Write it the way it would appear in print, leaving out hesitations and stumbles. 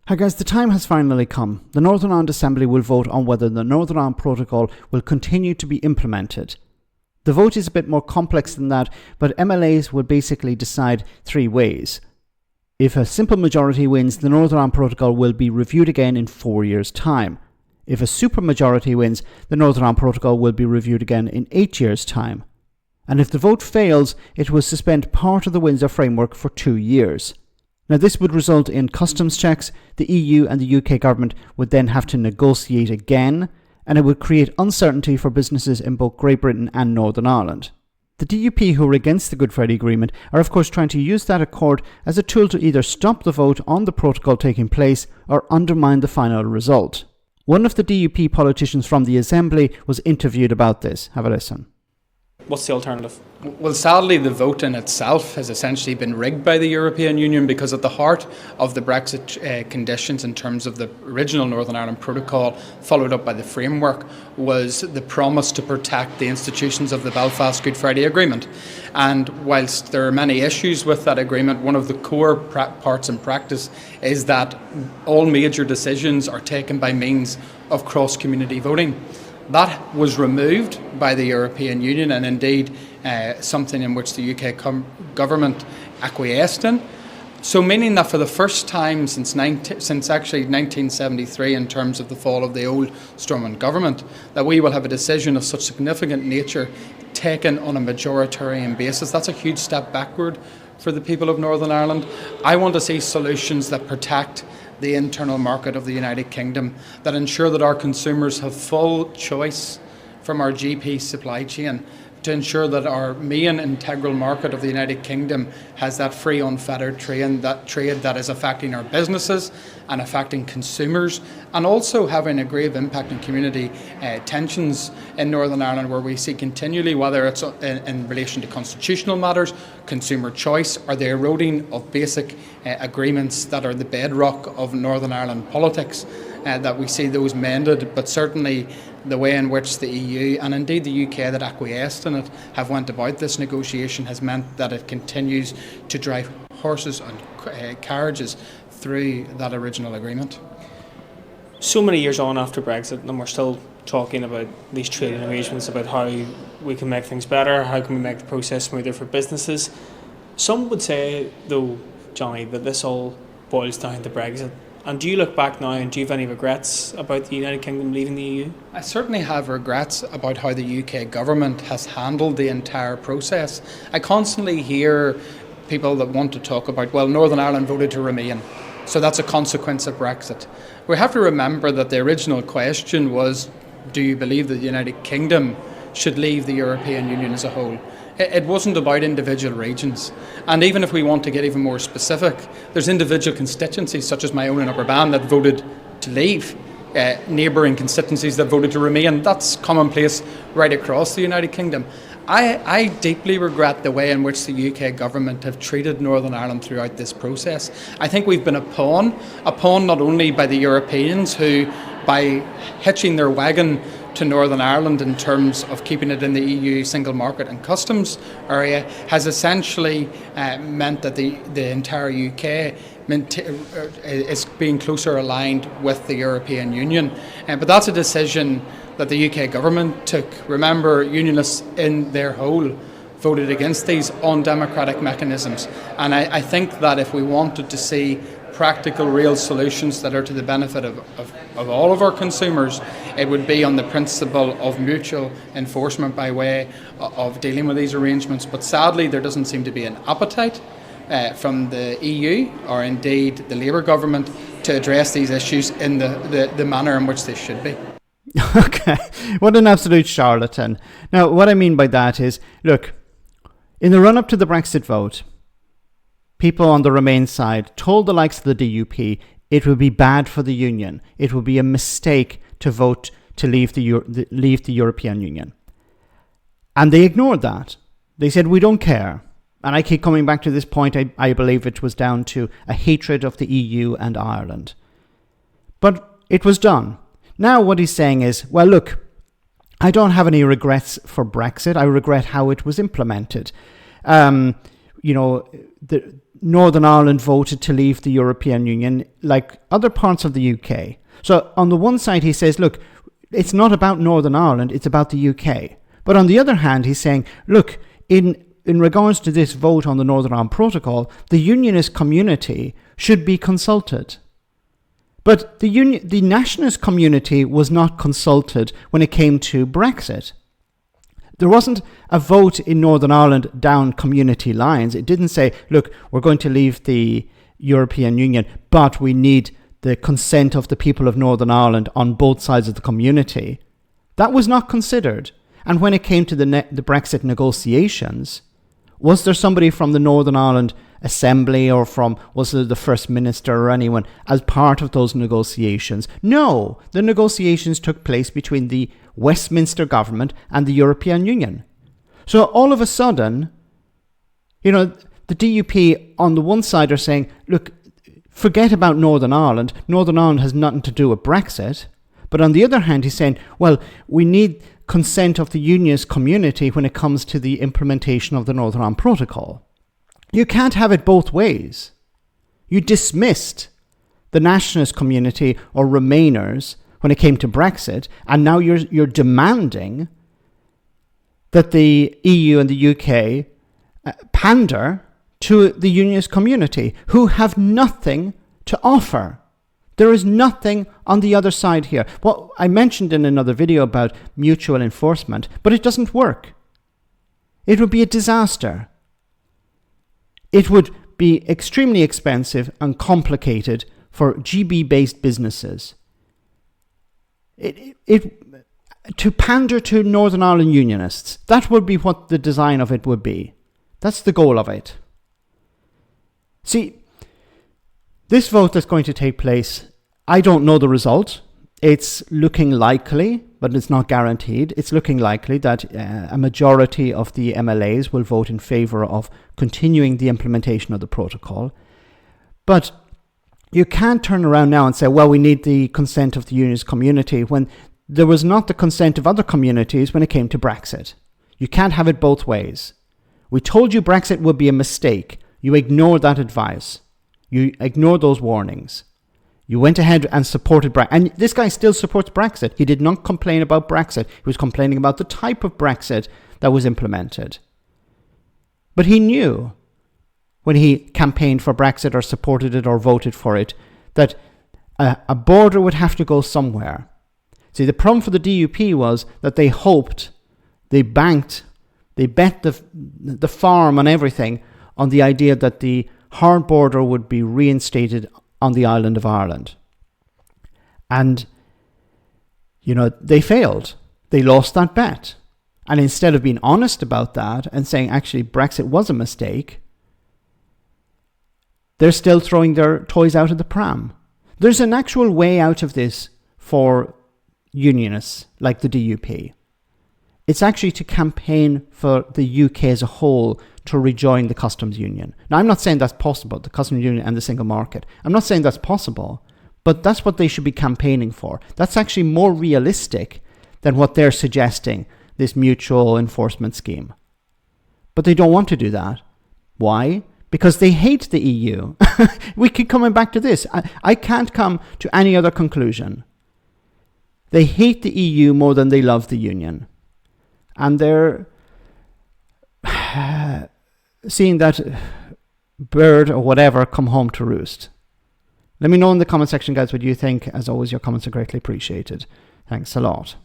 Hi guys, the time has finally come. The Northern Ireland Assembly will vote on whether the Northern Ireland Protocol will continue to be implemented. The vote is a bit more complex than that, but MLAs will basically decide three ways. If a simple majority wins, the Northern Ireland Protocol will be reviewed again in 4 years' time. If a supermajority wins, the Northern Ireland Protocol will be reviewed again in 8 years' time. And if the vote fails, it will suspend part of the Windsor framework for 2 years. Now, this would result in customs checks. The EU and the UK government would then have to negotiate again, and it would create uncertainty for businesses in both Great Britain and Northern Ireland. The DUP, who are against the Good Friday Agreement, are of course trying to use that accord as a tool to either stop the vote on the protocol taking place or undermine the final result. One of the DUP politicians from the Assembly was interviewed about this. Have a listen. What's the alternative? Well, sadly, the vote in itself has essentially been rigged by the European Union, because at the heart of the Brexit conditions in terms of the original Northern Ireland Protocol, followed up by the framework, was the promise to protect the institutions of the Belfast Good Friday Agreement. And whilst there are many issues with that agreement, one of the core parts in practice is that all major decisions are taken by means of cross-community voting. That was removed by the European Union, and indeed something in which the UK government acquiesced in. So meaning that for the first time since actually 1973, in terms of the fall of the old Stormont government, that we will have a decision of such significant nature taken on a majoritarian basis. That's a huge step backward for the people of Northern Ireland. I want to see solutions that protect the internal market of the United Kingdom, that ensure that our consumers have full choice from our GP supply chain, to ensure that our main integral market of the United Kingdom has that free, unfettered trade that is affecting our businesses and affecting consumers, and also having a grave impact on community tensions in Northern Ireland, where we see continually, whether it's in relation to constitutional matters, consumer choice, or the eroding of basic agreements that are the bedrock of Northern Ireland politics, that we see those mended. But certainly the way in which the EU and indeed the UK that acquiesced in it have went about this negotiation has meant that it continues to drive horses and carriages through that original agreement. So many years on after Brexit, and we're still talking about these trading arrangements, about how we can make things better, how can we make the process smoother for businesses. Some would say, though, Johnny, that this all boils down to Brexit. And do you look back now and do you have any regrets about the United Kingdom leaving the EU? I certainly have regrets about how the UK government has handled the entire process. I constantly hear people that want to talk about, well, Northern Ireland voted to remain, so that's a consequence of Brexit. We have to remember that the original question was, do you believe that the United Kingdom should leave the European Union as a whole? It wasn't about individual regions. And even if we want to get even more specific, there's individual constituencies, such as my own in Upper Bann, that voted to leave. Neighbouring constituencies that voted to remain. That's commonplace right across the United Kingdom. I deeply regret the way in which the UK government have treated Northern Ireland throughout this process. I think we've been a pawn not only by the Europeans, who, by hitching their wagon to Northern Ireland in terms of keeping it in the EU single market and customs area, has essentially meant that the entire UK is being closer aligned with the European Union. But that's a decision that the UK government took. Remember, unionists in their whole voted against these undemocratic mechanisms. And I think that if we wanted to see practical, real solutions that are to the benefit of all of our consumers, it would be on the principle of mutual enforcement by way of dealing with these arrangements. But sadly, there doesn't seem to be an appetite from the EU or indeed the Labour government to address these issues in the manner in which they should be. Okay, what an absolute charlatan. Now, what I mean by that is, look, in the run-up to the Brexit vote, people on the Remain side told the likes of the DUP it would be bad for the Union. It would be a mistake to vote to leave the European Union. And they ignored that. They said, we don't care. And I keep coming back to this point. I believe it was down to a hatred of the EU and Ireland. But it was done. Now what he's saying is, well, look, I don't have any regrets for Brexit. I regret how it was implemented. Northern Ireland voted to leave the European Union like other parts of the UK. So on the one side he says, look, it's not about Northern Ireland, it's about the UK. But on the other hand, he's saying, look, in regards to this vote on the Northern Ireland Protocol, the unionist community should be consulted. But the nationalist community was not consulted when it came to Brexit. There wasn't a vote in Northern Ireland down community lines. It didn't say, look, we're going to leave the European Union, but we need the consent of the people of Northern Ireland on both sides of the community. That was not considered. And when it came to the Brexit negotiations, was there somebody from the Northern Ireland Assembly or was there the First Minister or anyone as part of those negotiations? No, the negotiations took place between the Westminster government and the European Union. So all of a sudden, the DUP on the one side are saying, look, forget about Northern Ireland. Northern Ireland has nothing to do with Brexit. But on the other hand, he's saying, well, we need consent of the unionist community when it comes to the implementation of the Northern Ireland Protocol. You can't have it both ways. You dismissed the nationalist community or Remainers when it came to Brexit, and now you're demanding that the EU and the UK pander to the unionist community, who have nothing to offer. There is nothing on the other side here. Well, I mentioned in another video about mutual enforcement, but it doesn't work. It would be a disaster. It would be extremely expensive and complicated for GB-based businesses. To pander to Northern Ireland unionists, that would be what the design of it would be. That's the goal of it. See, this vote that's going to take place, I don't know the result. It's looking likely, but it's not guaranteed. It's looking likely that a majority of the MLAs will vote in favour of continuing the implementation of the protocol. But you can't turn around now and say, well, we need the consent of the unionist community, when there was not the consent of other communities when it came to Brexit. You can't have it both ways. We told you Brexit would be a mistake. You ignored that advice. You ignored those warnings. You went ahead and supported Brexit. And this guy still supports Brexit. He did not complain about Brexit. He was complaining about the type of Brexit that was implemented. But he knew when he campaigned for Brexit or supported it or voted for it that a border would have to go somewhere. See, the problem for the DUP was that they hoped, they bet the farm on everything on the idea that the hard border would be reinstated on the island of Ireland. And, they failed. They lost that bet. And instead of being honest about that and saying, actually, Brexit was a mistake, they're still throwing their toys out of the pram. There's an actual way out of this for unionists like the DUP. It's actually to campaign for the UK as a whole to rejoin the customs union. Now, I'm not saying that's possible, the customs union and the single market. I'm not saying that's possible, but that's what they should be campaigning for. That's actually more realistic than what they're suggesting, this mutual enforcement scheme. But they don't want to do that. Why? Because they hate the EU. We keep coming back to this. I can't come to any other conclusion. They hate the EU more than they love the union. And they're seeing that bird or whatever come home to roost. Let me know in the comment section, guys, what you think. As always, your comments are greatly appreciated. Thanks a lot.